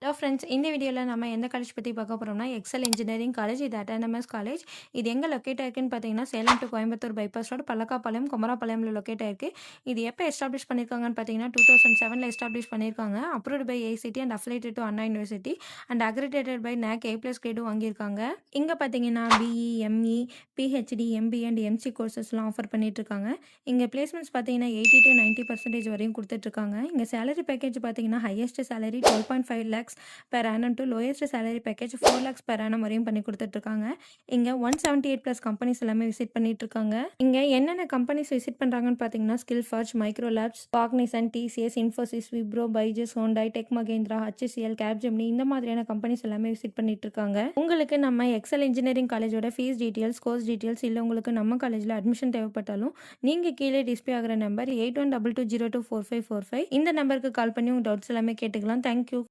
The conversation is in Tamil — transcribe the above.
ஹலோ ஃப்ரெண்ட்ஸ், இந்த வீடியோவில் நம்ம எந்த காலேஜ் பற்றி பார்க்க போகிறோம்னா எக்ஸல் இன்ஜினியரிங் காலேஜ். இது அட்டானமஸ் காலேஜ். இது எங்கே லொக்கேட் ஆயிருக்குன்னு பார்த்தீங்கன்னா Salem to Coimbatore bypass road, Pallakkapalayam, குமராபாளையம்ல லொக்கேட் ஆயிருக்கு. இது எப்போ எஸ்டாப்ளிஷ் பண்ணியிருக்காங்கன்னு பார்த்தீங்கன்னா 2007ல் எஸ்டாப்ளிஷ் பண்ணியிருக்காங்க. Approved by AICTE and affiliated to Anna university and accredited by NAC A+ கிரேடும் வாங்கியிருக்காங்க. இங்கே பார்த்தீங்கன்னா BE, ME, PhD, MBA and MCA கோர்சஸ்லாம் ஆஃபர் பண்ணிட்டு இருக்காங்க. இங்கே பிளேஸ்மெண்ட்ஸ் பார்த்தீங்கன்னா 80 to 90% வரையும் கொடுத்துட்ருக்காங்க. இங்கே சேலரி பேக்கேஜ் பார்த்தீங்கன்னா highest salary 12.5 lakhs per annum to lowest salary package 4 lakhs per annum வரையும் பண்ணி கொடுத்துட்ருக்காங்க. இங்கே 178 ப்ளஸ் கம்பெனிஸ் எல்லாமே விசிட் பண்ணிட்டு இருக்காங்க. இங்கே என்னென்ன கம்பெனிஸ் விசிட் பண்ணுறாங்கன்னு பார்த்தீங்கன்னா Skill Forge, Micro Labs, Cognizant, TCS, Infosys, Wipro, Byju's, Hyundai, Tech Mahindra, HCL, Capgemini இந்த மாதிரியான கம்பெனிஸ் எல்லாமே விசிட் பண்ணிட்டு இருக்காங்க. உங்களுக்கு நம்ம எக்ஸல் இன்ஜினியரிங் காலேஜோட ஃபீஸ் டீட்டெயில்ஸ், கோர்ஸ் டீட்டெயில்ஸ் இல்லை உங்களுக்கு நம்ம காலேஜில் அட்மிஷன் தேவைப்பட்டாலும் நீங்கள் கீழே டிஸ்பிளே ஆகிற நம்பர் 8122024545 இந்த நம்பருக்கு கால் பண்ணி உங்கள் டவுட்ஸ் எல்லாமே கேட்டுக்கலாம். தேங்க்யூ.